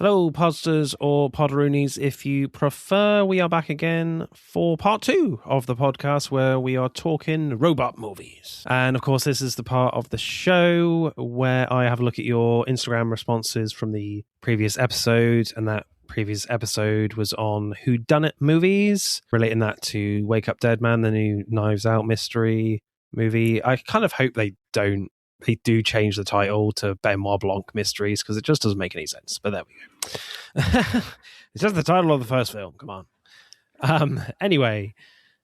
Hello, Podsters or Podroonies, if you prefer. We are back again for part 2 of the podcast where we are talking robot movies. And of course, this is the part of the show where I have a look at your Instagram responses from the previous episode, and that previous episode was on whodunit movies, relating that to Wake Up Dead Man, the new Knives Out mystery movie. I kind of hope they do change the title to Benoit Blanc Mysteries, because it just doesn't make any sense. But there we go. It's just the title of the first film. Come on. Anyway,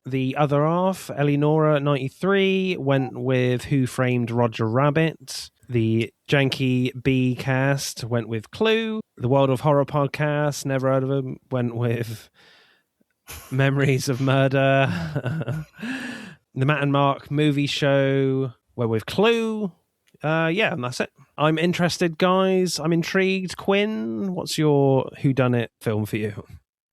the other half, Eleonora 93, went with Who Framed Roger Rabbit. The Janky B cast went with Clue. The World of Horror podcast, never heard of them, went with Memories of Murder. The Matt and Mark movie show went with Clue. Yeah, and that's it. I'm interested, guys. I'm intrigued. Quinn, what's your whodunit film for you?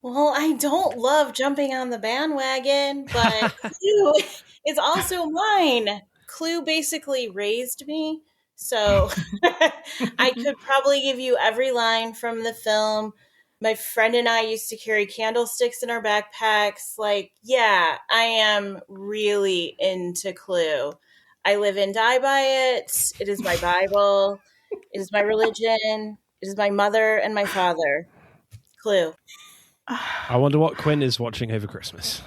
Well, I don't love jumping on the bandwagon, but Clue is also mine. Clue basically raised me, so I could probably give you every line from the film. My friend and I used to carry candlesticks in our backpacks. Like, yeah, I am really into Clue. I live and die by it. It is my Bible. It is my religion. It is my mother and my father. Clue. I wonder what Quinn is watching over Christmas.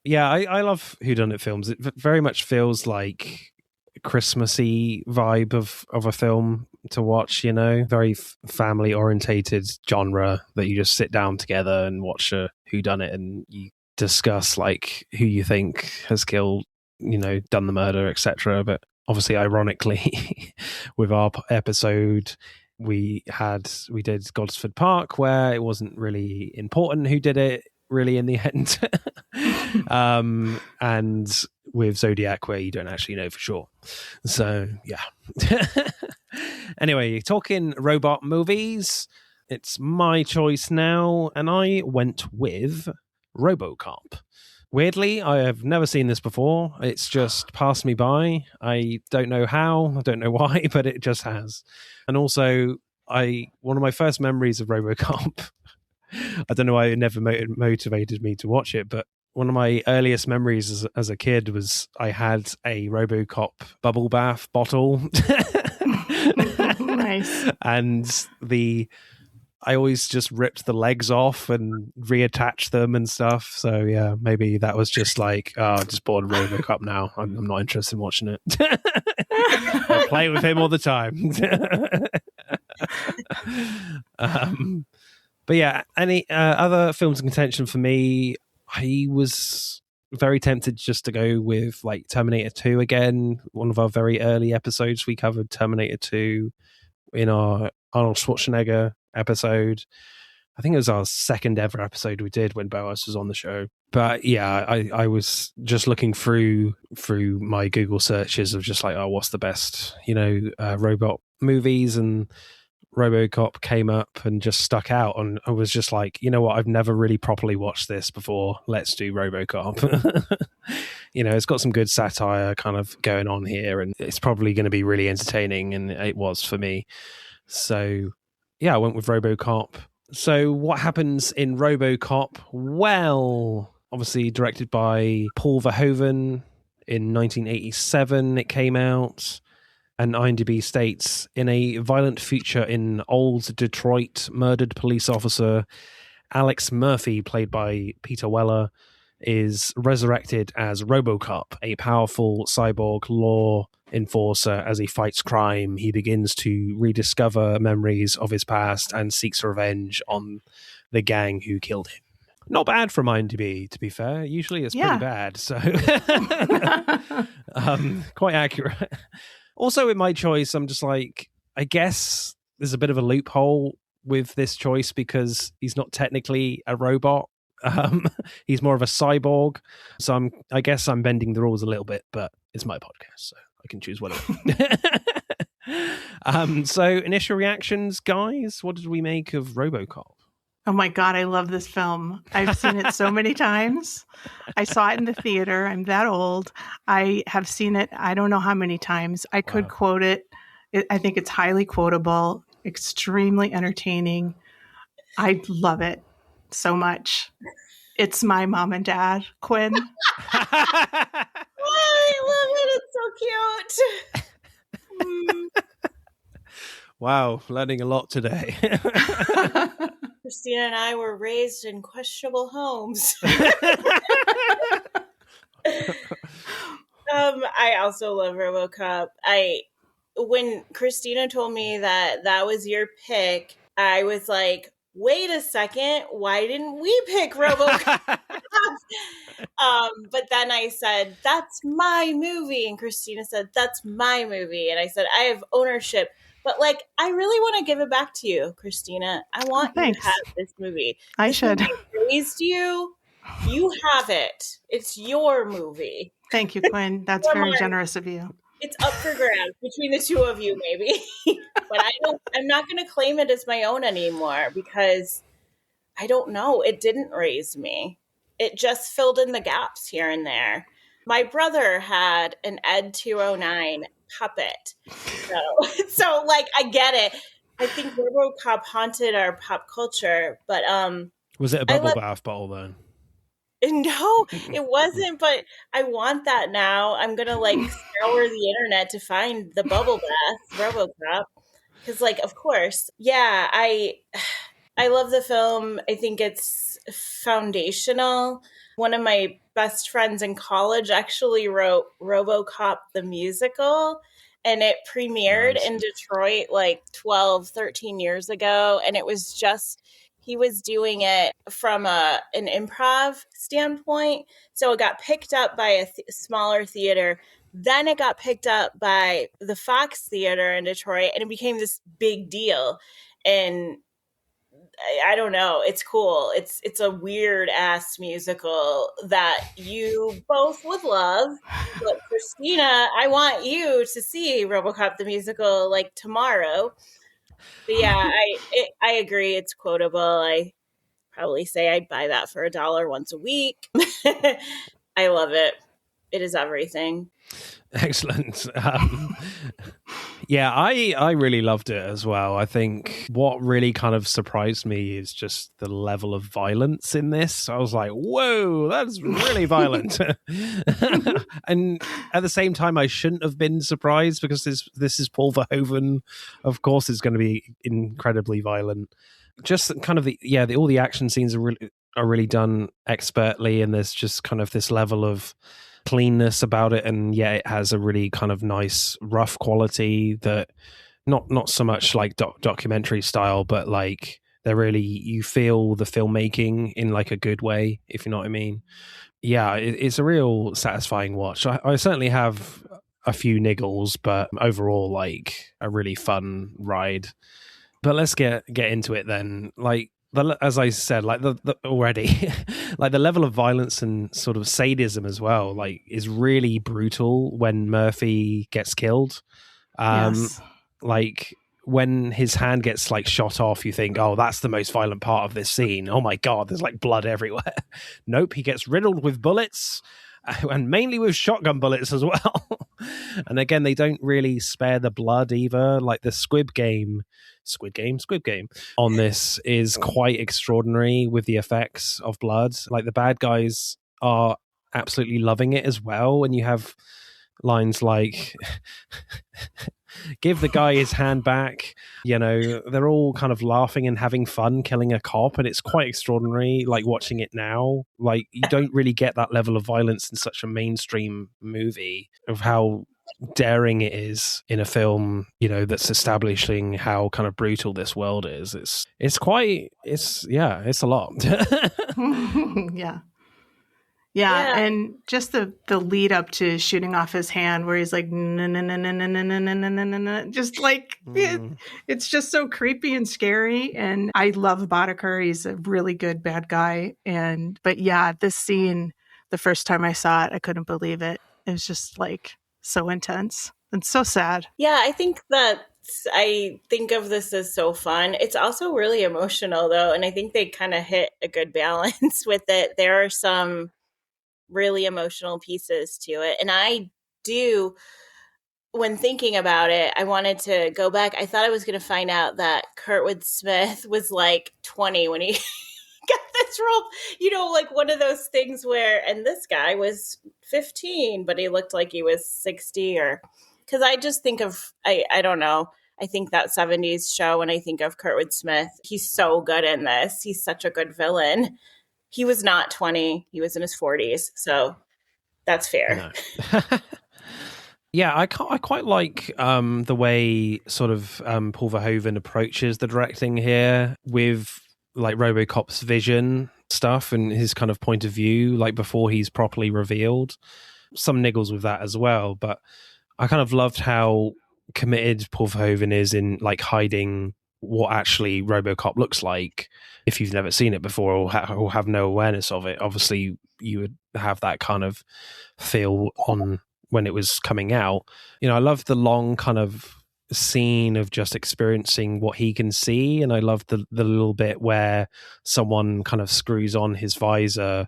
Yeah, I love whodunit films. It very much feels like a Christmassy vibe of a film to watch, you know? Very family-orientated genre that you just sit down together and watch a whodunit, and you discuss like who you think has killed, you know, done the murder, etc. But obviously, ironically, with our episode, we did Gosford Park, where it wasn't really important who did it really in the end. And with Zodiac, where you don't actually know for sure. So yeah. Anyway, talking robot movies, it's my choice now, and I went with RoboCop. Weirdly, I have never seen this before. It's just passed me by. I don't know how, I don't know why, but it just has. And also, one of my first memories of RoboCop, I don't know why it never motivated me to watch it, but one of my earliest memories as a kid was I had a RoboCop bubble bath bottle. Nice. And I always just ripped the legs off and reattached them and stuff. So yeah, maybe that was just like, I'm just bored of RoboCop now. I'm not interested in watching it. I play with him all the time. But yeah, any other films in contention for me? I was very tempted just to go with like Terminator 2 again. One of our very early episodes, we covered Terminator 2 in our Arnold Schwarzenegger episode. I think it was our second ever episode we did when Boas was on the show. But yeah, I was just looking through my Google searches of just like, what's the best, robot movies, and RoboCop came up and just stuck out, and I was just like, you know what, I've never really properly watched this before. Let's do RoboCop. It's got some good satire kind of going on here, and it's probably going to be really entertaining, and it was for me. So yeah, I went with RoboCop. So what happens in RoboCop? Well, obviously directed by Paul Verhoeven in 1987, it came out. And IMDb states, in a violent feature in old Detroit, murdered police officer Alex Murphy, played by Peter Weller, is resurrected as RoboCop, a powerful cyborg law enforcer. As he fights crime, he begins to rediscover memories of his past and seeks revenge on the gang who killed him. Not bad from IMDb, to be fair. Usually it's pretty bad, so quite accurate. Also, with my choice, I'm just like, I guess there's a bit of a loophole with this choice because he's not technically a robot. He's more of a cyborg. So I guess I'm bending the rules a little bit, but it's my podcast, so I can choose whatever. So initial reactions, guys. What did we make of RoboCop? Oh my God, I love this film. I've seen it so many times. I saw it in the theater. I'm that old. I have seen it I don't know how many times. I could quote it. I think it's highly quotable. extremely entertaining. I love it so much. It's my mom and dad, Quinn. I love it. It's so cute. Wow, learning a lot today. Christina and I were raised in questionable homes. I also love RoboCop. When Christina told me that was your pick, I was like, wait a second, why didn't we pick RoboCop? But then I said, that's my movie. And Christina said, that's my movie. And I said, I have ownership. But like, I really want to give it back to you, Christina. I want you to have this movie. I this should. movie raised you. You have it. It's your movie. Thank you, Quinn. That's very generous of you. It's up for grabs between the two of you, maybe. But I'm not going to claim it as my own anymore because I don't know. It didn't raise me. It just filled in the gaps here and there. My brother had an Ed 209 puppet. So like, I get it. I think RoboCop haunted our pop culture, but was it a bubble bath bottle then? No, it wasn't, but I want that now. I'm going to like scour the internet to find the bubble bath RoboCop. Because like, of course, yeah, I love the film. I think it's foundational. One of my best friends in college actually wrote RoboCop the musical, and it premiered in Detroit like 12, 13 years ago. And it was just, he was doing it from an improv standpoint. So it got picked up by a smaller theater. Then it got picked up by the Fox Theater in Detroit, and it became this big deal. And I don't know. It's cool. It's a weird ass musical that you both would love. But Christina, I want you to see RoboCop the musical like tomorrow. But yeah, I agree. It's quotable. I probably say I'd buy that for $1 once a week. I love it. It is everything. Excellent. Yeah, I really loved it as well. I think what really kind of surprised me is just the level of violence in this. I was like, whoa, that's really violent. And at the same time, I shouldn't have been surprised because this is Paul Verhoeven. Of course, it's going to be incredibly violent. Just kind of all the action scenes are really done expertly, and there's just kind of this level of cleanness about it, and yeah, it has a really kind of nice rough quality that not so much like documentary style, but like they're really, you feel the filmmaking in like a good way, if you know what I mean. Yeah, it's a real satisfying watch. I certainly have a few niggles, but overall like a really fun ride. But let's get into it then. Like, as I said, like the already, like the level of violence and sort of sadism as well, like is really brutal when Murphy gets killed. Yes. Like when his hand gets like shot off, you think, oh, that's the most violent part of this scene. Oh my God, there's like blood everywhere. Nope, he gets riddled with bullets. And mainly with shotgun bullets as well. And again, they don't really spare the blood either. Like the Squid Game on this is quite extraordinary with the effects of blood. Like the bad guys are absolutely loving it as well. And you have lines like, give the guy his hand back. You know, they're all kind of laughing and having fun killing a cop, and it's quite extraordinary, like watching it now. Like you don't really get that level of violence in such a mainstream movie, of how daring it is in a film, you know, that's establishing how kind of brutal this world is. It's a lot. Yeah. Yeah, and just the lead up to shooting off his hand, where he's like, just like it's just so creepy and scary. And I love Boddicker; he's a really good bad guy. But yeah, this scene, the first time I saw it, I couldn't believe it. It was just like so intense and so sad. Yeah, I think of this as so fun. It's also really emotional though, and I think they kind of hit a good balance with it. There are some really emotional pieces to it, and I do when thinking about it, I wanted to go back. I thought I was going to find out that Kurtwood Smith was like 20 when he got this role. You know, like one of those things where, and this guy was 15, but he looked like he was 60 or, because I just think of, I don't know. I think that 70s show, when I think of Kurtwood Smith, he's so good in this. He's such a good villain. He was not 20. He was in his 40s. So that's fair. No. Yeah, I quite like the way sort of Paul Verhoeven approaches the directing here with like RoboCop's vision stuff and his kind of point of view, like before he's properly revealed. Some niggles with that as well, but I kind of loved how committed Paul Verhoeven is in like hiding what actually RoboCop looks like. If you've never seen it before or have no awareness of it, obviously you would have that kind of feel on when it was coming out. You know, I love the long kind of scene of just experiencing what he can see, and I love the little bit where someone kind of screws on his visor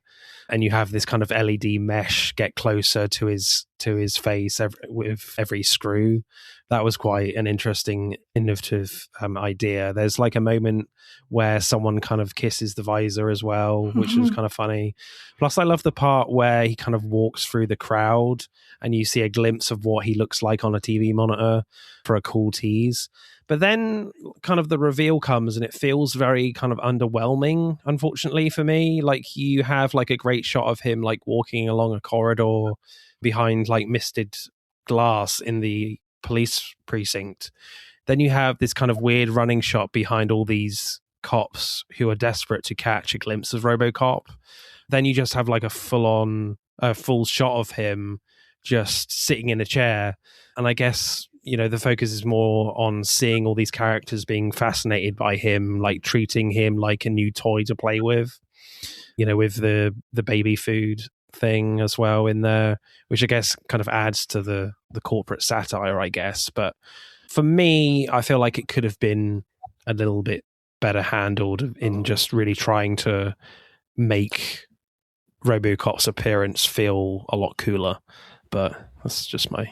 and you have this kind of LED mesh get closer to his face with every screw. That was quite an interesting, innovative idea. There's like a moment where someone kind of kisses the visor as well, which was kind of funny. Plus, I love the part where he kind of walks through the crowd and you see a glimpse of what he looks like on a TV monitor for a cool tease. But then kind of the reveal comes and it feels very kind of underwhelming, unfortunately for me. Like you have like a great shot of him like walking along a corridor behind like misted glass in the police precinct. Then you have this kind of weird running shot behind all these cops who are desperate to catch a glimpse of RoboCop. Then you just have like a full shot of him just sitting in a chair. And I guess, you know, the focus is more on seeing all these characters being fascinated by him, like treating him like a new toy to play with, you know, with the baby food thing as well in there, which I guess kind of adds to the corporate satire, I guess. But for me, I feel like it could have been a little bit better handled in just really trying to make RoboCop's appearance feel a lot cooler. But that's just my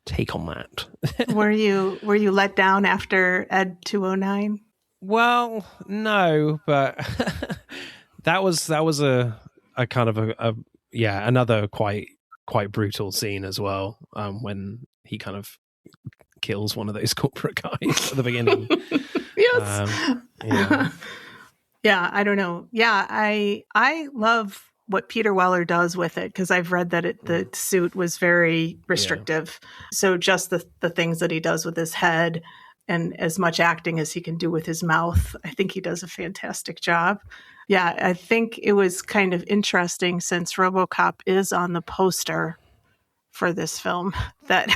take on that. Were you let down after Ed 209? Well, no, but that was a kind of a another quite brutal scene as well, when he kind of kills one of those corporate guys at the beginning. Yes. Yeah. Yeah, I don't know. Yeah, I love what Peter Weller does with it, because I've read that the suit was very restrictive. So just the things that he does with his head and as much acting as he can do with his mouth, I think he does a fantastic job. Yeah, I think it was kind of interesting, since RoboCop is on the poster for this film, that,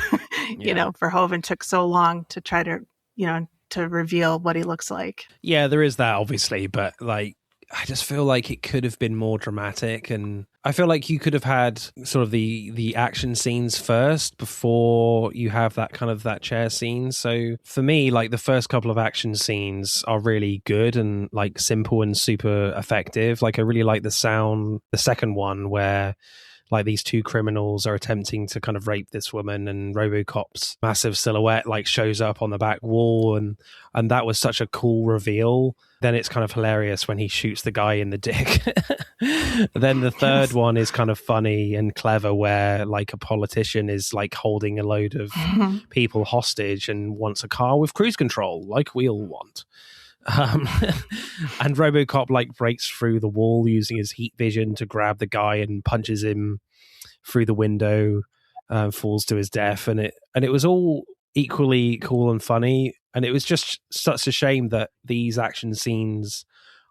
you know, Verhoeven took so long to try to, you know, to reveal what he looks like. Yeah, there is that, obviously, but like, I just feel like it could have been more dramatic, and I feel like you could have had sort of the action scenes first before you have that kind of that chair scene. So for me, like the first couple of action scenes are really good and like simple and super effective. Like I really like the second one where like these two criminals are attempting to kind of rape this woman, and RoboCop's massive silhouette like shows up on the back wall, and that was such a cool reveal. Then it's kind of hilarious when he shoots the guy in the dick. Then the third one is kind of funny and clever, where like a politician is like holding a load of people hostage and wants a car with cruise control, like we all want. And RoboCop like breaks through the wall using his heat vision to grab the guy and punches him through the window, falls to his death, and it was all equally cool and funny. And it was just such a shame that these action scenes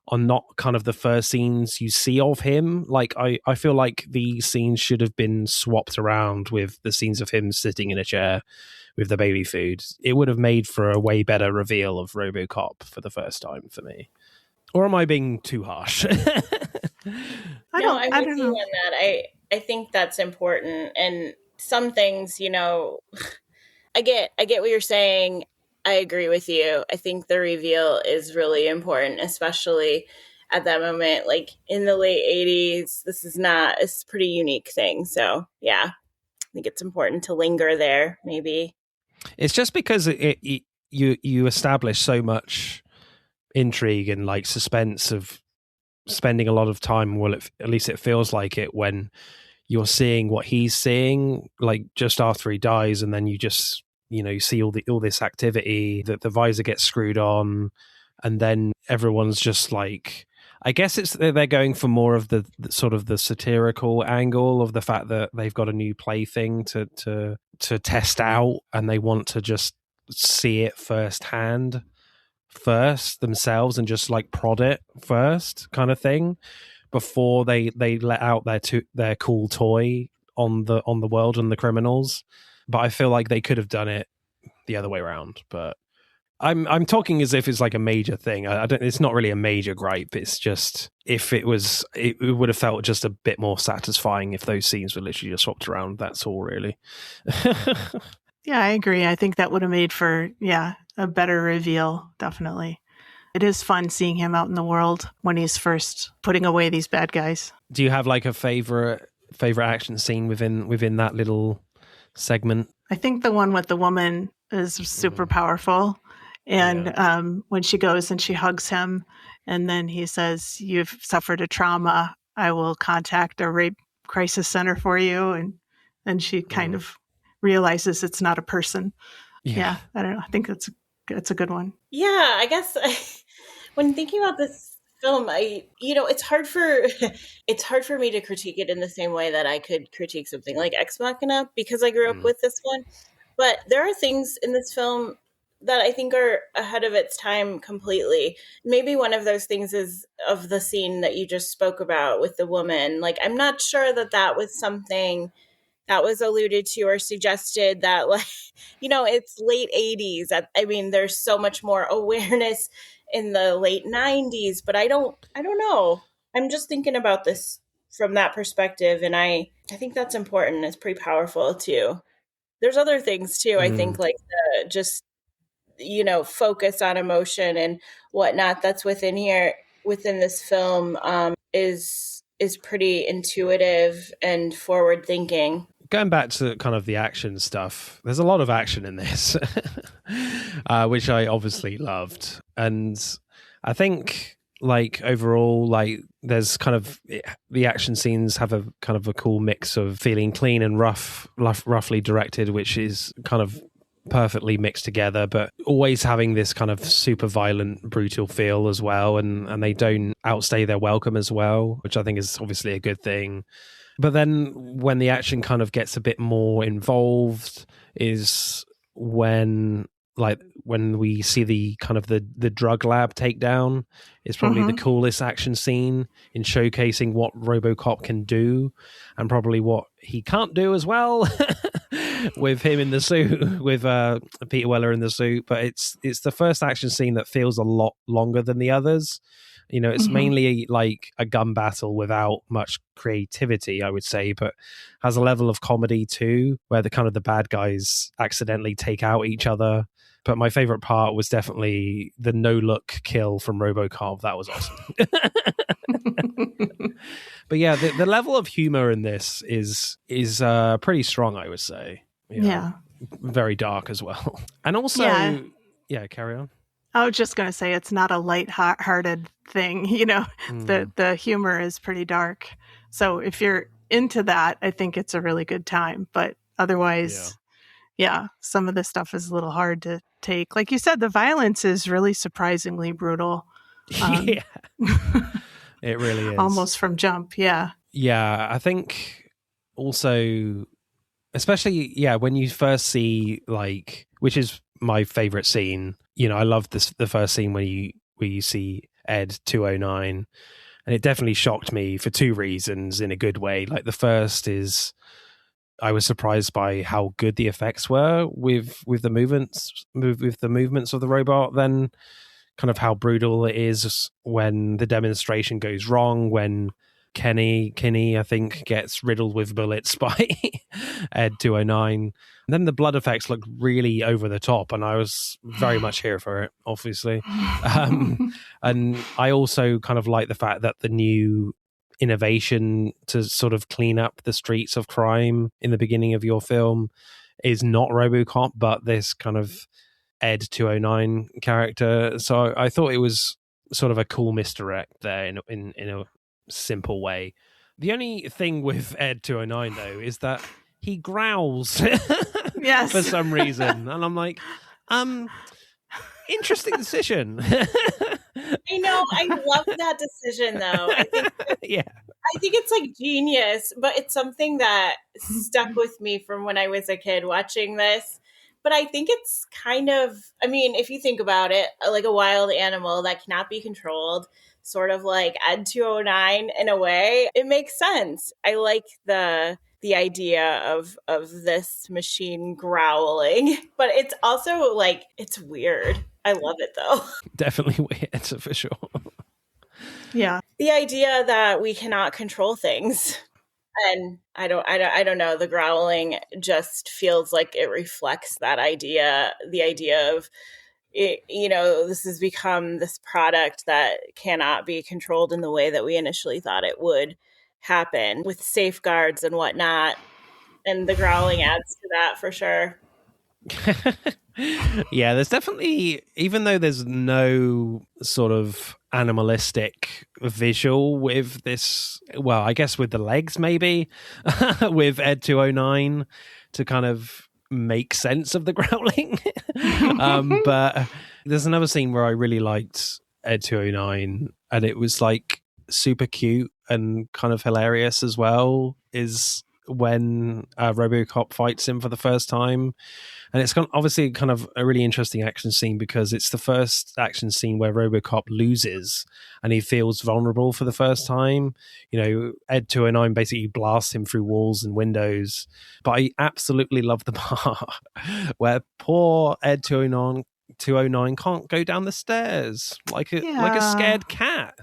are not kind of the first scenes you see of him. Like I feel like these scenes should have been swapped around with the scenes of him sitting in a chair with the baby food. It would have made for a way better reveal of RoboCop for the first time for me. Or am I being too harsh? I don't know. On that. I think that's important. And some things, you know, I get what you're saying. I agree with you. I think the reveal is really important, especially at that moment, like in the late 80s. It's a pretty unique thing. So yeah, I think it's important to linger there, maybe. It's just because you establish so much intrigue and like suspense of spending a lot of time. Well, at least it feels like it when you're seeing what he's seeing, like just after he dies, and then you just see all this activity that the visor gets screwed on, and then everyone's just like. I guess they're going for more of the sort of the satirical angle of the fact that they've got a new plaything to test out, and they want to just see it firsthand first themselves and just like prod it first, kind of thing, before they let out their cool toy on the world and the criminals. But I feel like they could have done it the other way around, but. I'm talking as if it's like a major thing. I don't. It's not really a major gripe. It's just if it was, it would have felt just a bit more satisfying if those scenes were literally just swapped around. That's all, really. Yeah, I agree. I think that would have made for a better reveal. Definitely, it is fun seeing him out in the world when he's first putting away these bad guys. Do you have like a favorite action scene within that little segment? I think the one with the woman is super powerful. And when she goes and she hugs him, and then he says, "You've suffered a trauma. I will contact a rape crisis center for you." And then she kind of realizes it's not a person. Yeah, I don't know. I think it's a good one. Yeah, I guess when thinking about this film, it's hard for me to critique it in the same way that I could critique something like Ex Machina because I grew up with this one. But there are things in this film that I think are ahead of its time completely. Maybe one of those things is of the scene that you just spoke about with the woman. Like, I'm not sure that was something that was alluded to or suggested that, like, it's late 80s. I mean, there's so much more awareness in the late 90s, but I don't know. I'm just thinking about this from that perspective. And I think that's important. It's pretty powerful too. There's other things too. I think like just, focus on emotion and whatnot that's within this film is pretty intuitive and forward thinking. Going back to kind of the action stuff, there's a lot of action in this, which I obviously loved. And I think like overall, like there's kind of the action scenes have a kind of a cool mix of feeling clean and roughly directed, which is kind of perfectly mixed together, but always having this kind of super violent, brutal feel as well. And they don't outstay their welcome as well, which I think is obviously a good thing. But then when the action kind of gets a bit more involved is when we see the kind of the drug lab takedown is probably the coolest action scene in showcasing what RoboCop can do and probably what he can't do as well with him in the suit, with Peter Weller in the suit. But it's the first action scene that feels a lot longer than the others. It's mainly like a gun battle without much creativity, I would say, but has a level of comedy too, where the bad guys accidentally take out each other. But my favorite part was definitely the no-look kill from RoboCop. That was awesome. But yeah, the level of humor in this is pretty strong, I would say. Yeah. Very dark as well. And also, carry on. I was just going to say it's not a light-hearted thing. The humor is pretty dark. So if you're into that, I think it's a really good time. But otherwise, some of this stuff is a little hard to take. Like you said, the violence is really surprisingly brutal. It really is. Almost from jump, yeah. Yeah, I think also, especially, when you first see, like, which is my favorite scene, I love the first scene where you see Ed 209, and it definitely shocked me for two reasons in a good way. Like, the first is I was surprised by how good the effects were with the movements of the robot, then kind of how brutal it is when the demonstration goes wrong, when Kenny, I think, gets riddled with bullets by Ed 209. And then the blood effects look really over the top, and I was very much here for it, obviously. And I also kind of like the fact that the new innovation to sort of clean up the streets of crime in the beginning of your film is not RoboCop, but this kind of Ed 209 character. So I thought it was sort of a cool misdirect there in a simple way. The only thing with Ed 209 though is that he growls Yes. for some reason, and I'm like, interesting decision. I know, I love that decision though. I think it's like genius, but it's something that stuck with me from when I was a kid watching this. But I think it's kind of, I mean, if you think about it, like a wild animal that cannot be controlled, sort of like Ed 209 in a way, it makes sense. I like the idea of this machine growling, but it's also like, it's weird. I love it though. Definitely weird, for sure. Yeah. The idea that we cannot control things. And I don't know. The growling just feels like it reflects that idea. The idea of, this has become this product that cannot be controlled in the way that we initially thought it would happen, with safeguards and whatnot. And the growling adds to that for sure. Yeah, there's definitely, even though there's no sort of animalistic visual with this, well, I guess with the legs maybe, with Ed 209 to kind of make sense of the growling. But there's another scene where I really liked Ed 209, and it was like super cute and kind of hilarious as well, is when RoboCop fights him for the first time. And it's obviously kind of a really interesting action scene because it's the first action scene where RoboCop loses and he feels vulnerable for the first time. Ed 209 basically blasts him through walls and windows. But I absolutely love the part where poor Ed 209 can't go down the stairs like a scared cat.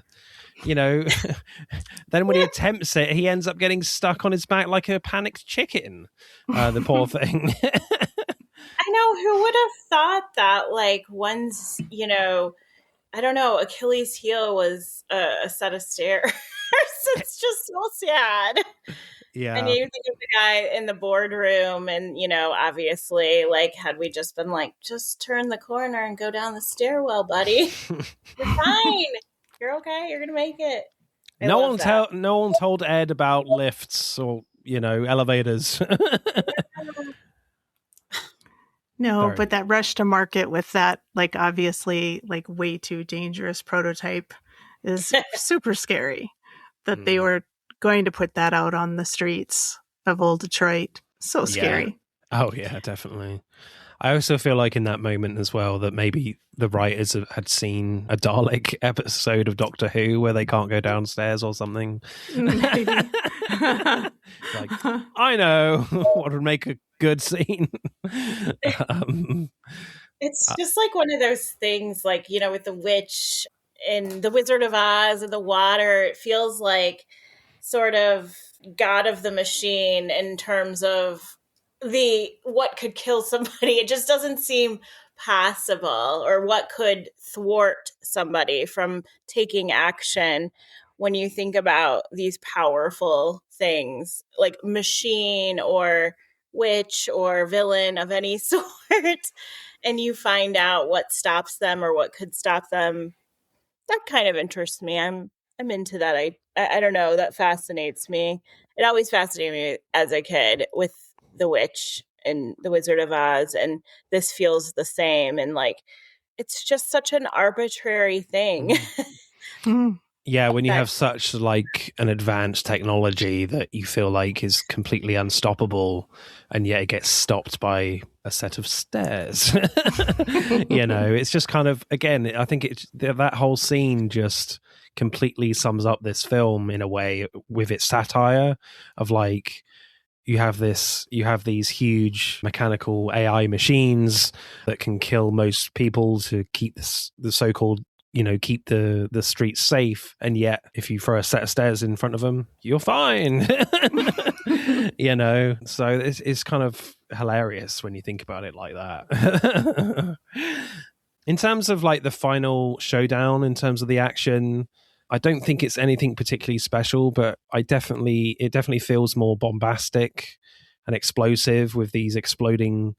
Then when he attempts it, he ends up getting stuck on his back like a panicked chicken. The poor thing. I know, who would have thought that, like, once, I don't know, Achilles' heel was a set of stairs. It's just so sad. Yeah. And you think of the guy in the boardroom and, obviously, like, had we just been like, just turn the corner and go down the stairwell, buddy. You're fine. You're okay. You're going to make it. No one told Ed about lifts or, elevators. No, but that rush to market with that, like, obviously, like, way too dangerous prototype is super scary. That they were going to put that out on the streets of old Detroit. So scary. Oh, yeah, definitely. I also feel like in that moment as well that maybe the writers had seen a Dalek episode of Doctor Who where they can't go downstairs or something. Maybe. Like, I know what would make a good scene. It's just like one of those things, like, with the witch in The Wizard of Oz and the water, it feels like sort of God of the machine in terms of what could kill somebody. It just doesn't seem possible, or what could thwart somebody from taking action when you think about these powerful things like machine or witch or villain of any sort, and you find out what stops them or what could stop them. That kind of interests me. I'm into that. I don't know, that fascinates me. It always fascinated me as a kid with the witch and the Wizard of Oz, and this feels the same, and like it's just such an arbitrary thing. Yeah, when you have such like an advanced technology that you feel like is completely unstoppable, and yet it gets stopped by a set of stairs. It's just kind of, again, I think that whole scene just completely sums up this film in a way with its satire of like, you have these huge mechanical AI machines that can kill most people to keep the so-called, keep the streets safe, and yet if you throw a set of stairs in front of them, you're fine. So it's kind of hilarious when you think about it like that. In terms of like the final showdown, in terms of the action, I don't think it's anything particularly special, but it definitely feels more bombastic an explosive with these exploding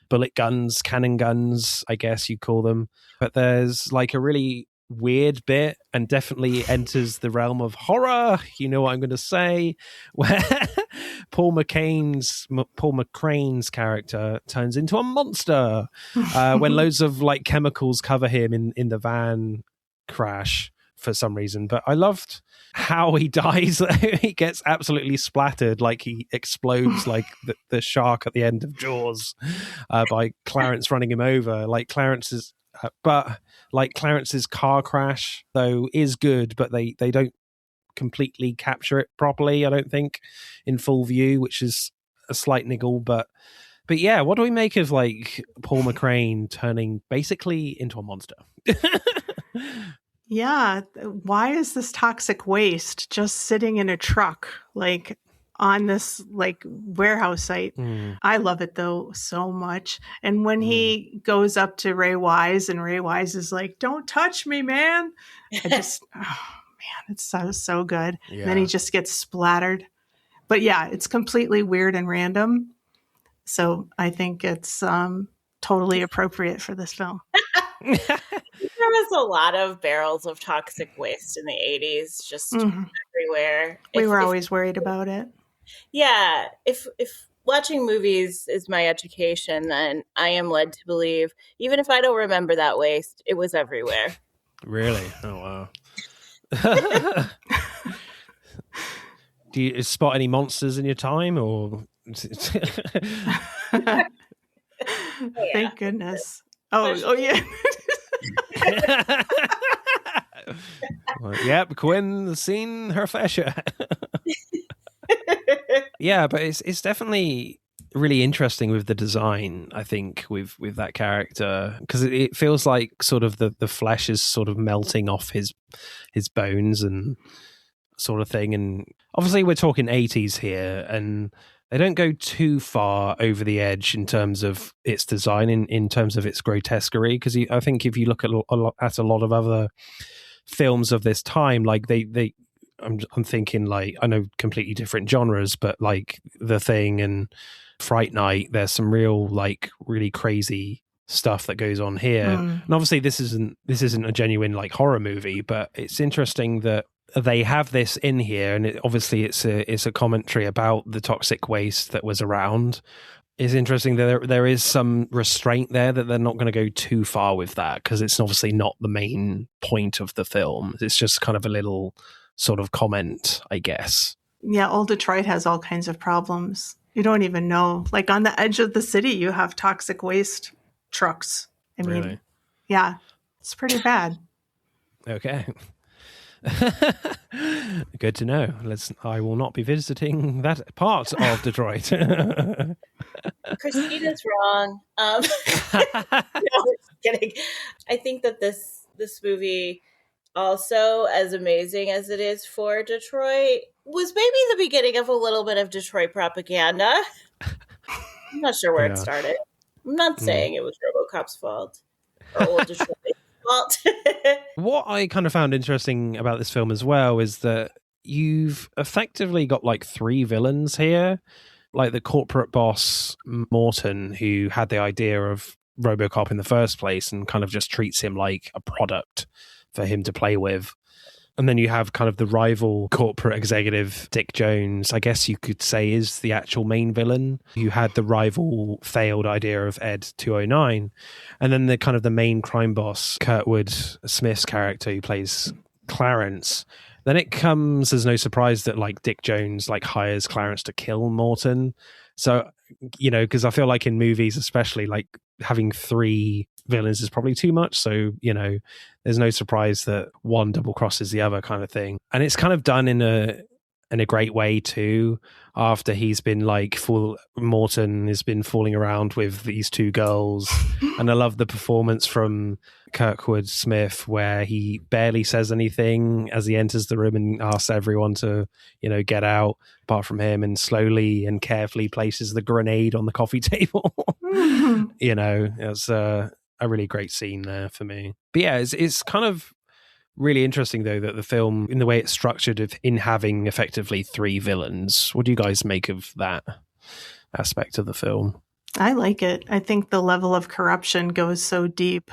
bullet guns, cannon guns, I guess you call them. But there's like a really weird bit, and definitely enters the realm of horror, you know what I'm going to say, where Paul McCrane's character turns into a monster when loads of like chemicals cover him in the van crash for some reason. But I loved how he dies. He gets absolutely splattered, like he explodes like the shark at the end of Jaws by Clarence running him over. Like Clarence's car crash though is good, but they don't completely capture it properly, I don't think, in full view, which is a slight niggle. But yeah, what do we make of like Paul McCrane turning basically into a monster? Yeah, why is this toxic waste just sitting in a truck, like on this like warehouse site? I love it though so much. And when he goes up to Ray Wise, and Ray Wise is like, "Don't touch me, man!" I just, oh man, it's so good. Yeah. And then he just gets splattered. But yeah, it's completely weird and random. So I think it's totally appropriate for this film. There was a lot of barrels of toxic waste in the 80s, just everywhere. We were always worried about it. Yeah. If watching movies is my education, then I am led to believe, even if I don't remember that waste, it was everywhere. Really? Oh, wow. Do you spot any monsters in your time, or? Thank goodness. Oh yeah. Well, yep, Quinn seen her fair share. Yeah, but it's definitely really interesting with the design, I think, with that character, because it feels like sort of the flesh is sort of melting off his bones and sort of thing. And obviously we're talking 80s here, and they don't go too far over the edge in terms of its design, in terms of its grotesquerie, because I think if you look at a lot of other films of this time, like I'm thinking, like, I know completely different genres, but like The Thing and Fright Night, there's some real like really crazy stuff that goes on here. And obviously this isn't a genuine like horror movie, but it's interesting that they have this in here, and obviously it's a commentary about the toxic waste that was around. It's interesting that there is some restraint there, that they're not going to go too far with that, because it's obviously not the main point of the film. It's just kind of a little sort of comment, I guess. Yeah, old Detroit has all kinds of problems. You don't even know. Like on the edge of the city, you have toxic waste trucks. I mean, really? Yeah, it's pretty bad. Okay. Good to know. I will not be visiting that part of Detroit. Christina's wrong. No, just kidding. I think that this movie, also as amazing as it is for Detroit, was maybe the beginning of a little bit of Detroit propaganda. I'm not sure where it started. I'm not saying it was RoboCop's fault or old Detroit's fault. What I kind of found interesting about this film as well is that you've effectively got like three villains here, like the corporate boss Morton, who had the idea of RoboCop in the first place and kind of just treats him like a product for him to play with. And then you have kind of the rival corporate executive, Dick Jones, I guess you could say is the actual main villain, who had the rival failed idea of Ed 209. And then the kind of the main crime boss, Kurtwood Smith's character, who plays Clarence. Then it comes as no surprise that like Dick Jones like hires Clarence to kill Morton. So, you know, because I feel like in movies, especially, like having three villains is probably too much. So, you know, there's no surprise that one double crosses the other kind of thing. And it's kind of done in a great way too, after he's been like Morton has been fooling around with these two girls. And I love the performance from Kirkwood Smith, where he barely says anything as he enters the room and asks everyone to, you know, get out apart from him, and slowly and carefully places the grenade on the coffee table. You know, it's a really great scene there for me. But yeah, it's kind of really interesting though that the film, in the way it's structured, in having effectively three villains. What do you guys make of that? aspect of the film. I like it. I think the level of corruption goes so deep,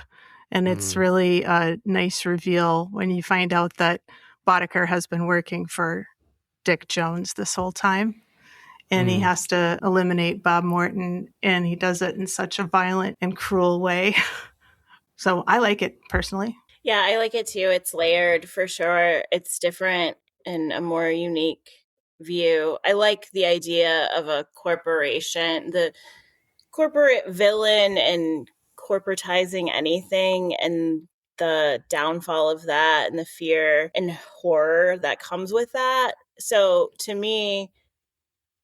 and it's really a nice reveal when you find out that Boddicker has been working for Dick Jones this whole time, and he has to eliminate Bob Morton, and he does it in such a violent and cruel way. So I like it personally. Yeah, I like it too. It's layered for sure. It's different and a more unique view. I like the idea of a corporation, the corporate villain and corporatizing anything, and the downfall of that and the fear and horror that comes with that. So to me,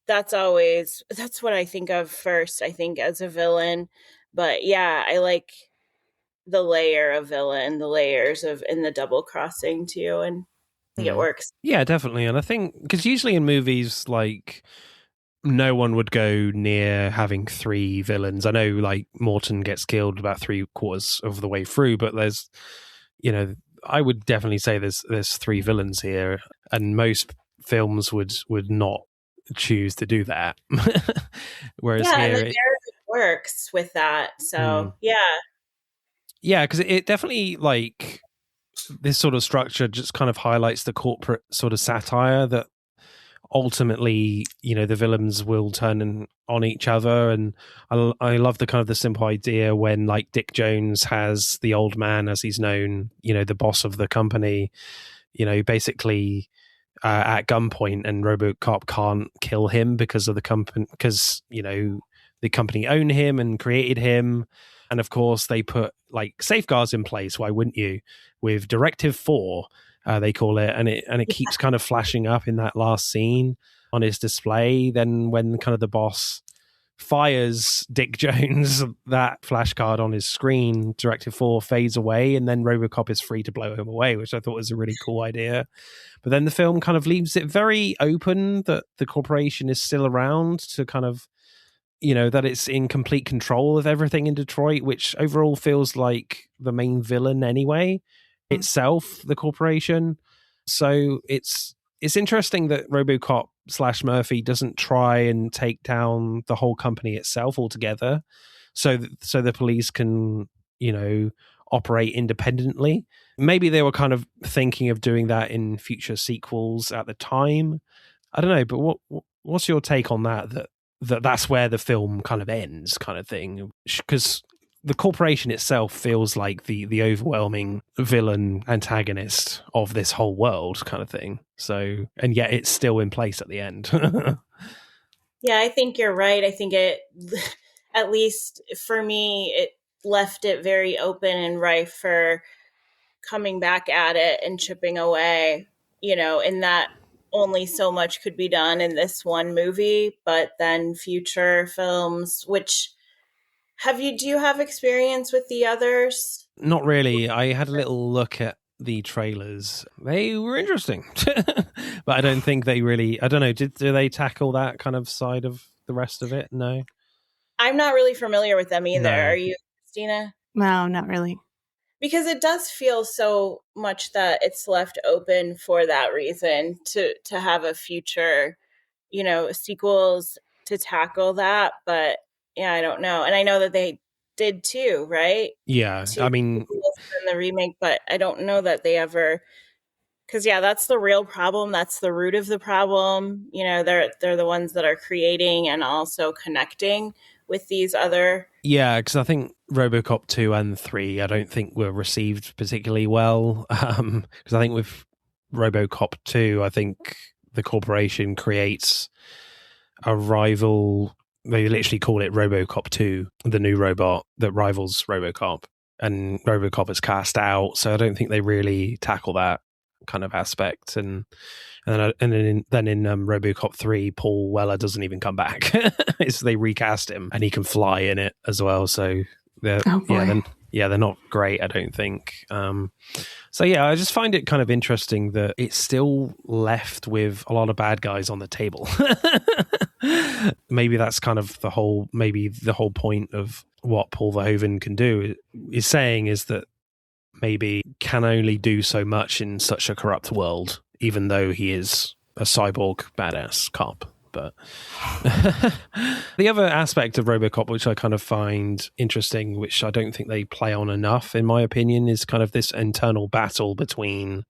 that's what I think of first, I think, as a villain. But yeah, I like the layer of villain, the layers of, in the double crossing too, and I think it works. Yeah, definitely. And I think because usually in movies, like, no one would go near having 3 villains. I know, like, Morton gets killed about 3/4 of the way through, but there's, I would definitely say there's 3 villains here, and most films would not choose to do that. Whereas yeah, here, and the narrative works with that. So yeah, because it definitely, like, this sort of structure just kind of highlights the corporate sort of satire that ultimately, the villains will turn on each other. And I love the kind of the simple idea when, like, Dick Jones has the old man, as he's known, the boss of the company, basically at gunpoint, and RoboCop can't kill him because of the company, because the company own him and created him. And of course they put, like, safeguards in place. Why wouldn't you? With Directive 4, they call it, and it keeps kind of flashing up in that last scene on his display. Then when kind of the boss fires Dick Jones, that flashcard on his screen, Directive 4 fades away, and then RoboCop is free to blow him away, which I thought was a really cool idea. But then the film kind of leaves it very open that the corporation is still around to kind of, that it's in complete control of everything in Detroit, which overall feels like the main villain anyway, itself, the corporation. So it's interesting that RoboCop / Murphy doesn't try and take down the whole company itself altogether, so the police can, operate independently. Maybe they were kind of thinking of doing that in future sequels at the time. I don't know, but what's your take on that's where the film kind of ends, kind of thing? Because the corporation itself feels like the overwhelming villain antagonist of this whole world, kind of thing. So, and yet it's still in place at the end. Yeah, I think you're right. I think it, at least for me, it left it very open and rife for coming back at it and chipping away, in that only so much could be done in this one movie, but then future films, which do you have experience with the others? Not really. I had a little look at the trailers. They were interesting, but I don't think they really, I don't know, do they tackle that kind of side of the rest of it? No. I'm not really familiar with them either. No. Are you, Christina? No, not really. Because it does feel so much that it's left open for that reason, to have a future, sequels to tackle that. But yeah, I don't know. And I know that they did too, right? Yeah, I mean, in the remake, but I don't know that they ever, because that's the real problem. That's the root of the problem. They're the ones that are creating and also connecting with these other. Yeah, because I think RoboCop 2 and 3, I don't think were received particularly well. Because I think with RoboCop 2, I think the corporation creates a rival. They literally call it RoboCop 2, the new robot that rivals RoboCop, and RoboCop is cast out. So I don't think they really tackle that kind of aspect. And then in RoboCop 3, Paul Weller doesn't even come back. So they recast him, and he can fly in it as well. So they're not great, I don't think. So yeah, I just find it kind of interesting that it's still left with a lot of bad guys on the table. Maybe that's kind of the whole point of what Paul Verhoeven can do is saying is that maybe can only do so much in such a corrupt world, even though he is a cyborg badass cop. But the other aspect of RoboCop, which I kind of find interesting, which I don't think they play on enough, in my opinion, is kind of this internal battle between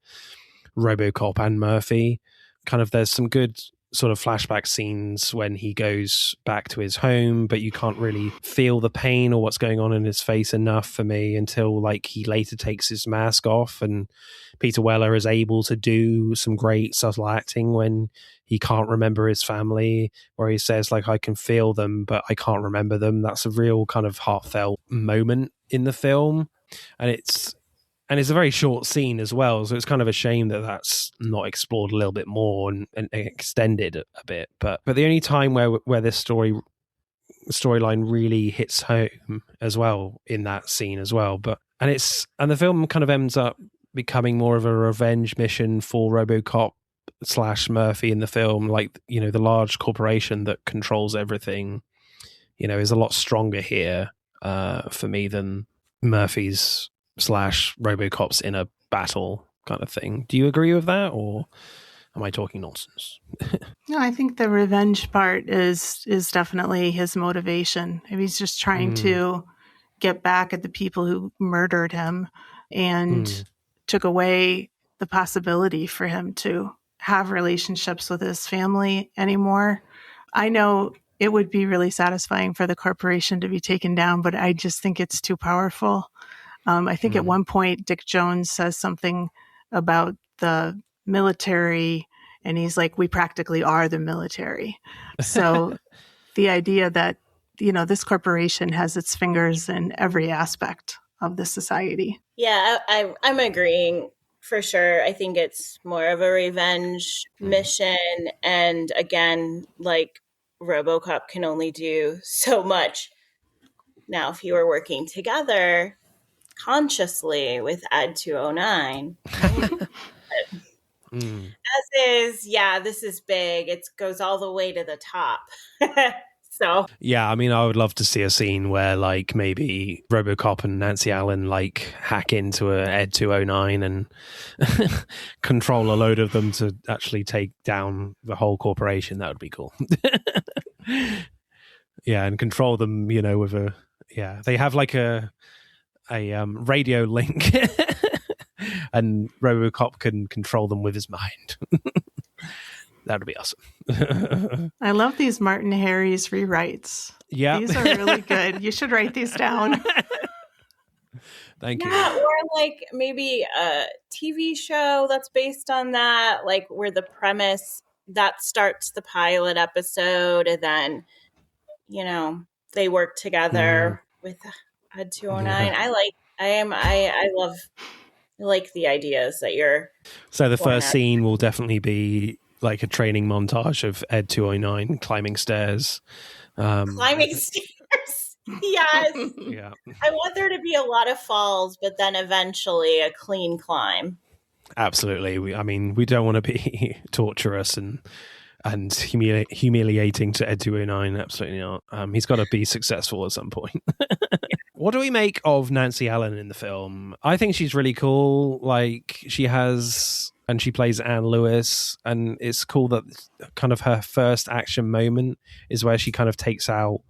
RoboCop and Murphy. Kind of there's some good sort of flashback scenes when he goes back to his home, but you can't really feel the pain or what's going on in his face enough for me until like he later takes his mask off, and Peter Weller is able to do some great subtle acting when he can't remember his family, where he says like, I can feel them but I can't remember them. That's a real kind of heartfelt moment in the film, and it's a very short scene as well, so it's kind of a shame that that's not explored a little bit more and extended a bit. But the only time where this storyline really hits home as well in that scene as well. And the film kind of ends up becoming more of a revenge mission for RoboCop / Murphy in the film. Like, you know, the large corporation that controls everything, you know, is a lot stronger here for me than Murphy's / RoboCop's in a battle kind of thing. Do you agree with that, or am I talking nonsense? No, I think the revenge part is definitely his motivation. If he's just trying to get back at the people who murdered him and took away the possibility for him to have relationships with his family anymore. I know it would be really satisfying for the corporation to be taken down, but I just think it's too powerful. I think at one point, Dick Jones says something about the military, and he's like, we practically are the military. So the idea that, you know, this corporation has its fingers in every aspect of the society. Yeah, I'm agreeing for sure. I think it's more of a revenge mission. And again, like, RoboCop can only do so much. Now, if you were working together consciously with Ed 209, as is, yeah, this is big. It goes all the way to the top. So yeah, I mean, I would love to see a scene where like maybe RoboCop and Nancy Allen like hack into a Ed 209 and control a load of them to actually take down the whole corporation. That would be cool. Yeah, and control them, you know, with they have like a radio link and RoboCop can control them with his mind. That would be awesome. I love these Martin Harris rewrites. Yeah. These are really good. You should write these down. Thank you. Yeah, or like maybe a TV show that's based on that, like where the premise that starts the pilot episode and then, you know, they work together with Ed 209. I like the ideas that you're. So the first scene will definitely be like a training montage of Ed 209 climbing stairs. Climbing stairs. Yes. Yeah. I want there to be a lot of falls, but then eventually a clean climb. Absolutely. We don't want to be torturous and humiliating to Ed 209. Absolutely not. He's got to be successful at some point. What do we make of Nancy Allen in the film? I think she's really cool. Like, she plays Anne Lewis, and it's cool that kind of her first action moment is where she kind of takes out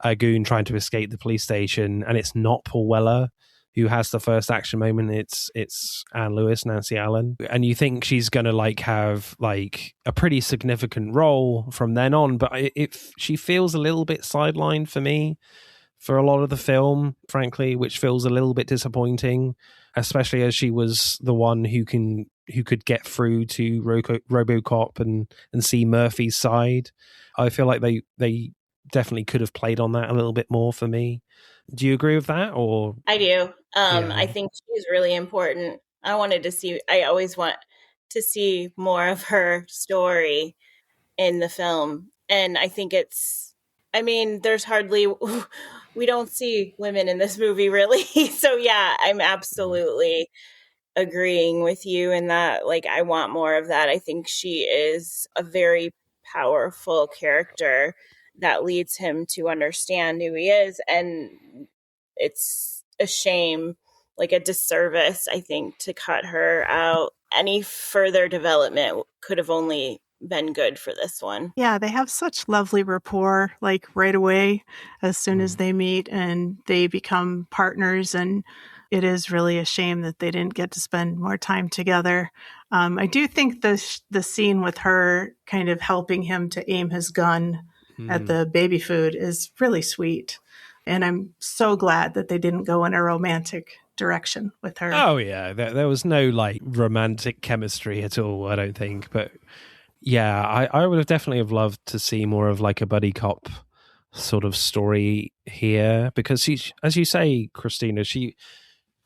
a goon trying to escape the police station, and it's not Paul Weller who has the first action moment. It's Anne Lewis, Nancy Allen, and you think she's gonna like have like a pretty significant role from then on, but she feels a little bit sidelined for me for a lot of the film, frankly, which feels a little bit disappointing, especially as she was the one who could get through to RoboCop and see Murphy's side. I feel like they definitely could have played on that a little bit more for me. Do you agree with that? Or I do. I think she's really important. I always want to see more of her story in the film. And I think there's hardly, we don't see women in this movie really. So yeah, I'm absolutely agreeing with you in that, like, I want more of that. I think she is a very powerful character that leads him to understand who he is. And it's a shame, like a disservice, I think, to cut her out. Any further development could have only been good for this one. Yeah, they have such lovely rapport, like right away as soon as they meet, and they become partners. And it is really a shame that they didn't get to spend more time together. I do think the scene with her kind of helping him to aim his gun at the baby food is really sweet. And I'm so glad that they didn't go in a romantic direction with her. Oh, yeah. There was no like romantic chemistry at all, I don't think. But yeah, I would have definitely have loved to see more of like a buddy cop sort of story here, because she, as you say, Christina,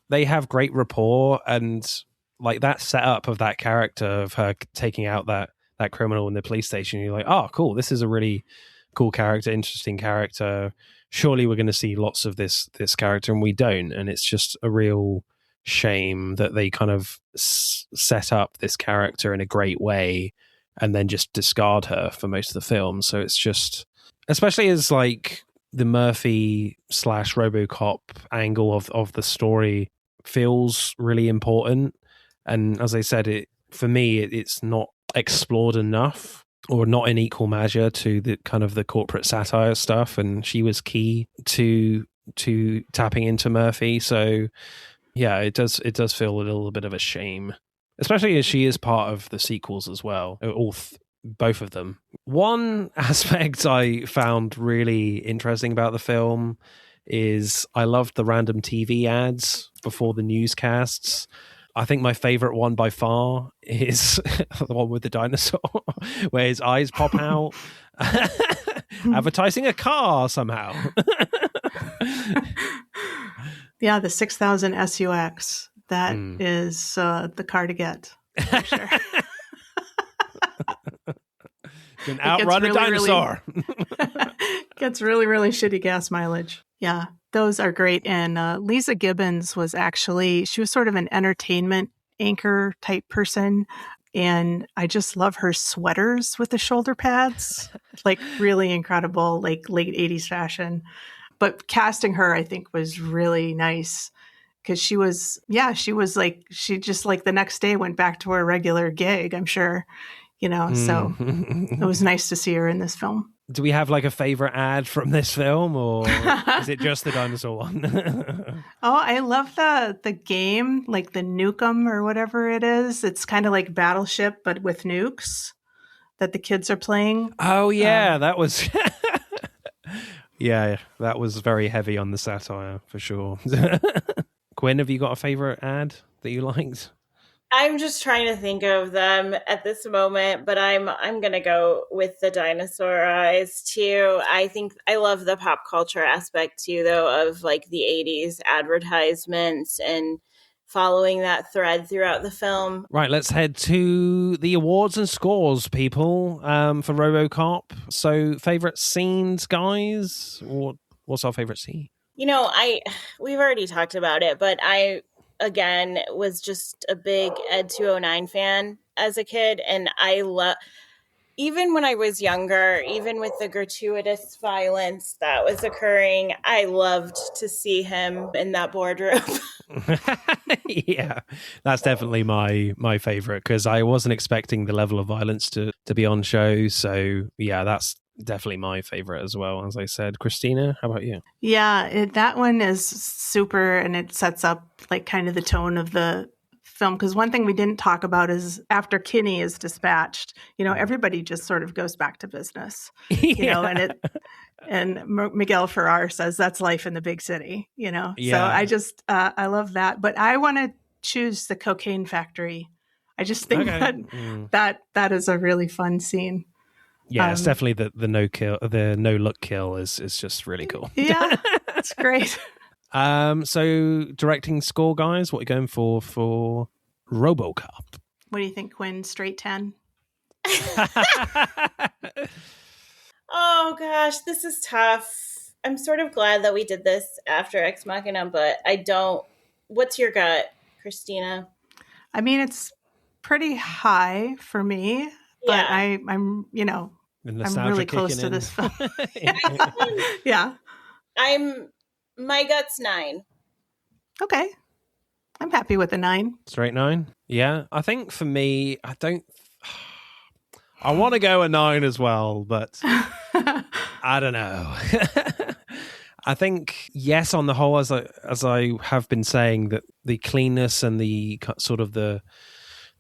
they have great rapport, and like that setup of that character of her taking out that criminal in the police station, you're like, oh, cool, this is a really cool character, interesting character. Surely we're going to see lots of this character, and we don't. And it's just a real shame that they kind of set up this character in a great way and then just discard her for most of the film. So it's just, especially as like the Murphy / RoboCop angle of the story feels really important. And as I said, for me, it's not explored enough, or not in equal measure to the kind of the corporate satire stuff. And she was key to tapping into Murphy. So yeah, it does feel a little bit of a shame, especially as she is part of the sequels as well, both of them. One aspect I found really interesting about the film is I loved the random TV ads before the newscasts. I think my favorite one by far is the one with the dinosaur where his eyes pop out, advertising a car somehow. Yeah, the 6000 SUX. That is the car to get, for sure. Can outrun a dinosaur. Gets really, really shitty gas mileage. Yeah, those are great. And Lisa Gibbons was she was sort of an entertainment anchor type person. And I just love her sweaters with the shoulder pads, like really incredible, like late 80s fashion. But casting her, I think, was really nice. Because she just like the next day went back to her regular gig, I'm sure, so it was nice to see her in this film. Do we have like a favorite ad from this film, or is it just the dinosaur one? Oh, I love the game, like the Nukem or whatever it is. It's kind of like Battleship, but with nukes that the kids are playing. Oh, yeah, that was... Yeah, that was very heavy on the satire, for sure. Quinn, have you got a favorite ad that you liked? I'm just trying to think of them at this moment, but I'm going to go with the dinosaur eyes too. I think I love the pop culture aspect too, though, of like the 80s advertisements and following that thread throughout the film. Right, let's head to the awards and scores, people, for RoboCop. So, favorite scenes, guys? What's our favorite scene? We've already talked about it, but I, again, was just a big Ed 209 fan as a kid. And even when I was younger, even with the gratuitous violence that was occurring, I loved to see him in that boardroom. Yeah, that's definitely my favorite, because I wasn't expecting the level of violence to be on show. So yeah, that's definitely my favorite as well, as I said. Christina, how about you? Yeah, that one is super, and it sets up like kind of the tone of the film, because one thing we didn't talk about is after Kinney is dispatched, everybody just sort of goes back to business, and Miguel Ferrer says that's life in the big city, So I just I love that, but I want to choose the cocaine factory. I just think that is a really fun scene. Yeah, it's definitely the no look kill is just really cool. Yeah, it's great. So directing score, guys, what are you going for RoboCop? What do you think, Quinn? Straight 10? Oh gosh, this is tough. I'm sort of glad that we did this after Ex Machina, but I don't. What's your gut, Christina? I mean, it's pretty high for me, but yeah. I'm really close to this film. Yeah. My gut's 9. Okay. I'm happy with a 9. Straight 9. Yeah. I think for me, I want to go a 9 as well, but I don't know. I think, yes, on the whole, as I have been saying, that the cleanness and the sort of the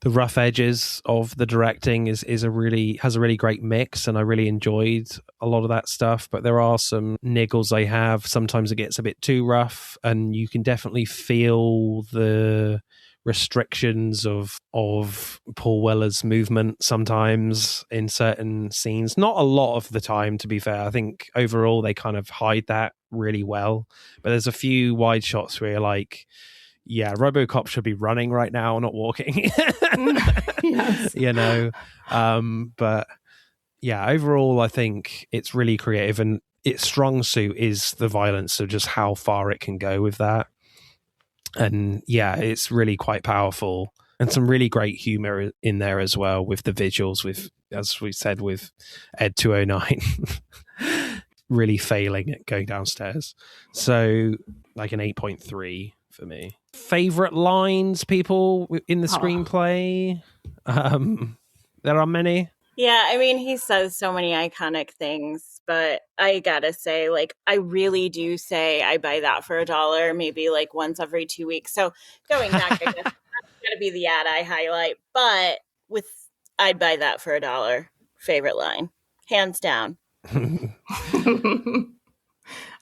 rough edges of the directing has a really great mix, and I really enjoyed a lot of that stuff. But there are some niggles I have. Sometimes it gets a bit too rough, and you can definitely feel the restrictions of Paul Weller's movement sometimes in certain scenes. Not a lot of the time, to be fair. I think overall they kind of hide that really well. But there's a few wide shots where you're like, yeah, RoboCop should be running right now, not walking. Yes. You know, but yeah, overall I think it's really creative, and its strong suit is the violence of just how far it can go with that. And yeah, it's really quite powerful, and some really great humor in there as well with the visuals, with, as we said, with Ed 209 really failing at going downstairs. So like an 8.3 for me. Favorite lines, people, in the screenplay? There are many. Yeah, I mean, he says so many iconic things, but I gotta say, like, I really do say I buy that for $1, maybe like once every 2 weeks. So going back, I guess that's gotta be the ad I highlight, but I'd buy that for $1. Favorite line, hands down.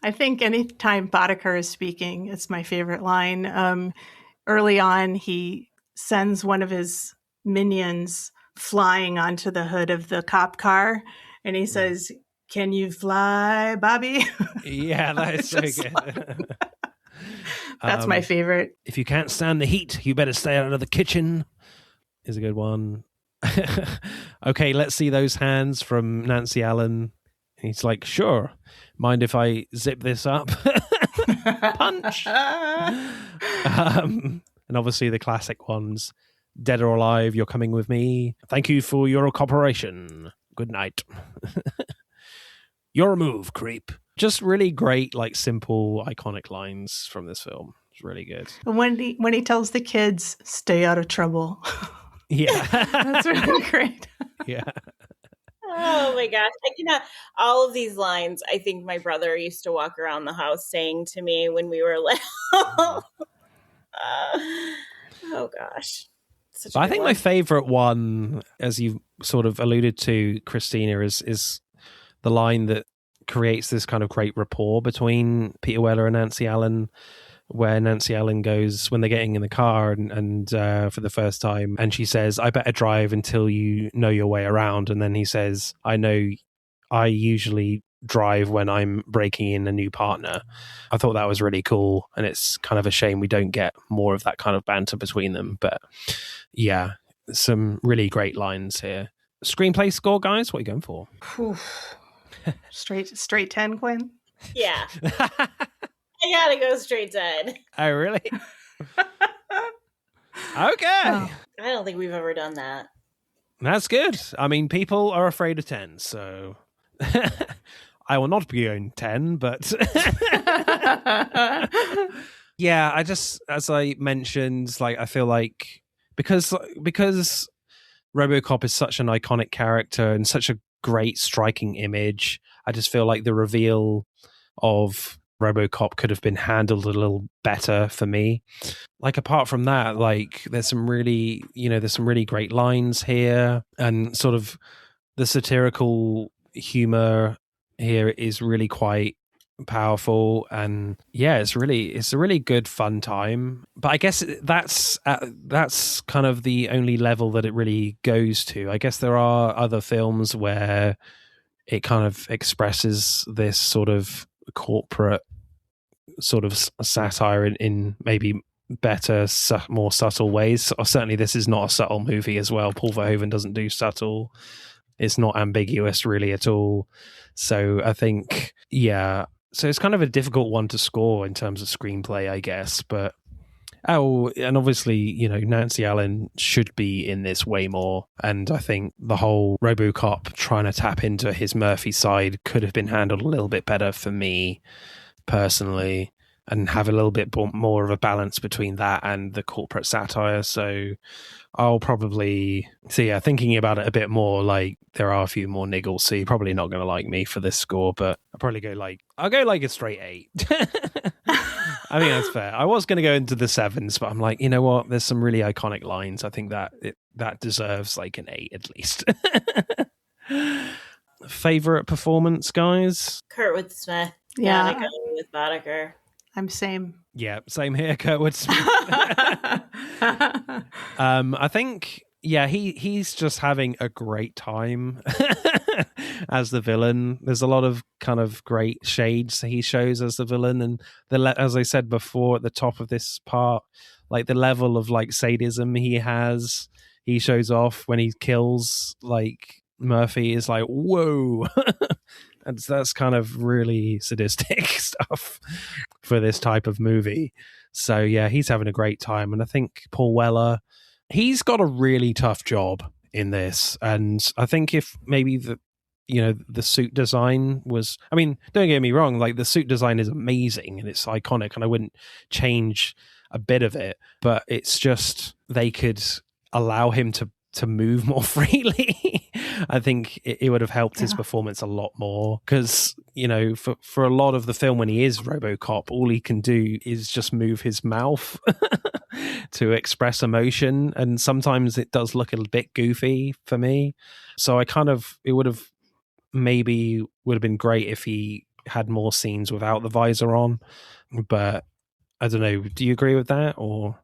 I think anytime Boddicker is speaking, it's my favorite line. Early on, he sends one of his minions flying onto the hood of the cop car, and he says, "Can you fly, Bobby?" Yeah, that is so good. That's my favorite. If you can't stand the heat, you better stay out of the kitchen, is a good one. Okay, let's see those hands from Nancy Allen. He's like, sure. Mind if I zip this up? Punch. And obviously the classic ones. Dead or alive, you're coming with me. Thank you for your cooperation. Good night. Your move, creep. Just really great, like, simple, iconic lines from this film. It's really good. And when he tells the kids, stay out of trouble. Yeah. That's really great. Yeah. Oh my gosh. I cannot, all of these lines, I think my brother used to walk around the house saying to me when we were little. Oh gosh. I think my favorite one, as you sort of alluded to, Christina, is the line that creates this kind of great rapport between Peter Weller and Nancy Allen, where Nancy Allen goes, when they're getting in the car and for the first time, and she says, I better drive until you know your way around. And then he says, I usually drive when I'm breaking in a new partner. I thought that was really cool, and it's kind of a shame we don't get more of that kind of banter between them. But yeah, some really great lines here. Screenplay score, guys, what are you going for? Straight 10, Quinn? Yeah. I gotta go straight 10. Oh, really? Okay. Oh. I don't think we've ever done that. That's good. I mean, people are afraid of 10, so I will not be going 10, but yeah, I just, as I mentioned, like, I feel like because RoboCop is such an iconic character and such a great striking image, I just feel like the reveal of RoboCop could have been handled a little better for me. Like, apart from that, like, there's some really great lines here, and sort of the satirical humor here is really quite powerful, and yeah, it's a really good fun time. But I guess that's kind of the only level that it really goes to. I guess there are other films where it kind of expresses this sort of corporate sort of satire in maybe better, more subtle ways. Or certainly this is not a subtle movie as well. Paul Verhoeven doesn't do subtle. It's not ambiguous really at all. So I think, yeah, so it's kind of a difficult one to score in terms of screenplay, I guess. But and obviously, Nancy Allen should be in this way more. And I think the whole RoboCop trying to tap into his Murphy side could have been handled a little bit better for me personally. and have a little bit more of a balance between that and the corporate satire. So I'll probably, thinking about it a bit more, like there are a few more niggles, so you're probably not going to like me for this score, but I'll probably go a straight 8. I think that's fair. I was going to go into the 7s, but I'm like, you know what? There's some really iconic lines. I think that deserves like an 8 at least. Favorite performance, guys? Kurtwood Smith. Yeah. Gotta go with Boddicker. I'm same. Yeah, same here, Kurtwood Smith. I think, he's just having a great time as the villain. There's a lot of kind of great shades he shows as the villain, and as I said before at the top of this part, like the level of like sadism he shows off when he kills like Murphy is like, whoa. And that's kind of really sadistic stuff for this type of movie. So yeah, he's having a great time. And I think Paul Weller, he's got a really tough job in this. And I think if maybe the suit design was, I mean, don't get me wrong, like the suit design is amazing and it's iconic and I wouldn't change a bit of it, but it's just they could allow him to move more freely. I think it would have helped his performance a lot more because, for a lot of the film when he is RoboCop, all he can do is just move his mouth to express emotion. And sometimes it does look a bit goofy for me. So it would have been great if he had more scenes without the visor on. But I don't know. Do you agree with that or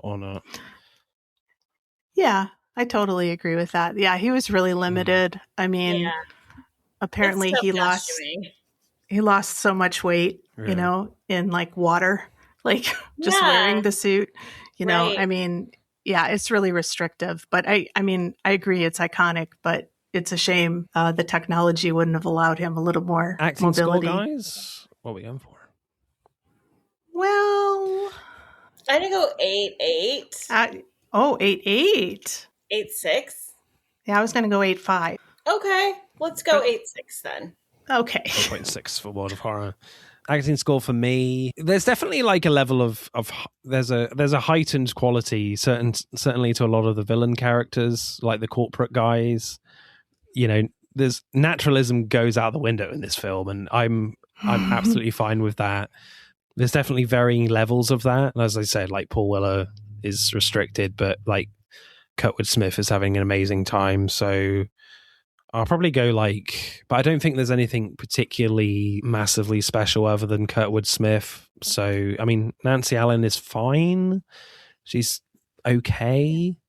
not? Yeah, I totally agree with that. Yeah, he was really limited. I mean, apparently he lost so much weight, in like water, like just wearing the suit, know. I mean, it's really restrictive, but I mean, I agree it's iconic, but it's a shame the technology wouldn't have allowed him a little more acting mobility. Score, guys? What are we going for? Well, I'm going to go 8-8. 8-8. 8-6. Yeah, I was going to go 8-5. Okay, let's go 8-6 then. Okay. 8.6 for World of Horror. Acting score for me, there's definitely like a level of there's a heightened quality, certainly to a lot of the villain characters, like the corporate guys. There's naturalism goes out the window in this film, and I'm absolutely fine with that. There's definitely varying levels of that, and as I said, like Paul Weller is restricted, but like Kurtwood Smith is having an amazing time. So I'll probably go but I don't think there's anything particularly massively special other than Kurtwood Smith. So, I mean, Nancy Allen is fine. She's okay.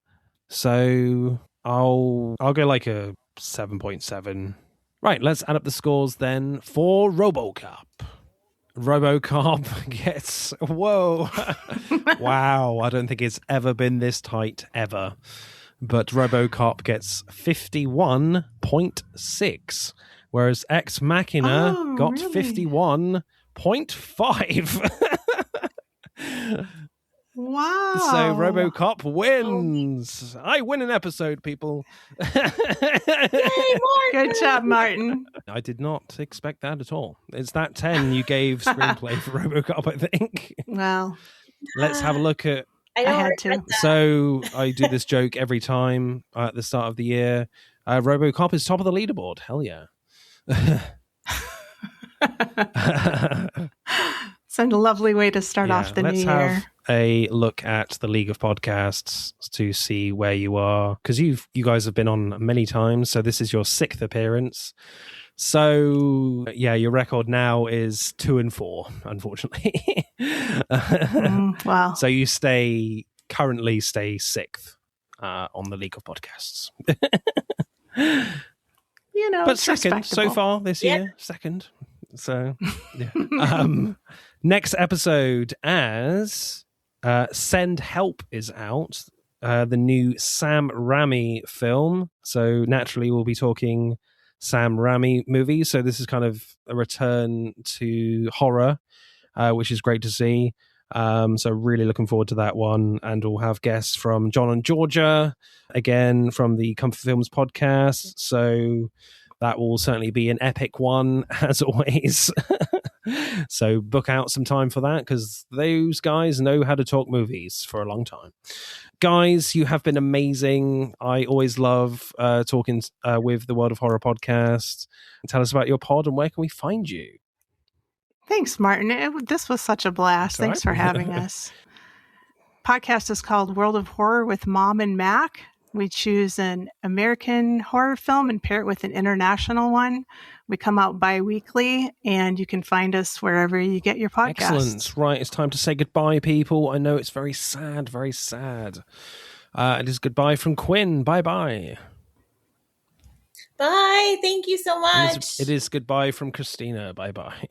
So I'll go like a 7.7. Right, let's add up the scores then for RoboCop. RoboCop gets, whoa, wow, I don't think it's ever been this tight, ever. But RoboCop gets 51.6, whereas Ex Machina got 51.5. Wow. So RoboCop wins. I win an episode, people. Yay, Martin! Good job, Martin. I did not expect that at all. It's that 10 you gave screenplay for RoboCop, I think. Well, let's have a look at. I had to. So I do this joke every time at the start of the year. RoboCop is top of the leaderboard. Hell yeah. It's a lovely way to start off the new year. Let's have a look at the League of Podcasts to see where you are, because you guys have been on many times, so this is your 6th appearance. So yeah, your record now is 2-4, unfortunately. Wow. So you currently stay 6th on the League of Podcasts. But second so far this year, second. So yeah. Next episode, as Send Help is out, the new Sam Raimi film. So naturally, we'll be talking Sam Raimi movies. So this is kind of a return to horror, which is great to see. So really looking forward to that one. And we'll have guests from John and Georgia, again, from the Comfort Films podcast. So that will certainly be an epic one, as always. So book out some time for that, because those guys know how to talk movies for a long time. Guys, you have been amazing. I always love talking with the World of Horror podcast. Tell us about your pod and where can we find you? Thanks, Martin. This was such a blast. Thanks for having us. Podcast is called World of Horror with Mom and Mac. We choose an American horror film and pair it with an international one. We come out bi-weekly, and you can find us wherever you get your podcasts. Excellent. Right, it's time to say goodbye, people. I know it's very sad, very sad. It is goodbye from Quinn. Bye-bye. Bye. Thank you so much. It is goodbye from Christina. Bye-bye.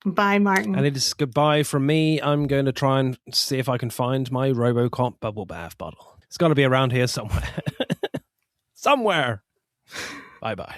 Bye, Martin. And it is goodbye from me. I'm going to try and see if I can find my RoboCop bubble bath bottle. It's got to be around here somewhere. Somewhere. Bye-bye.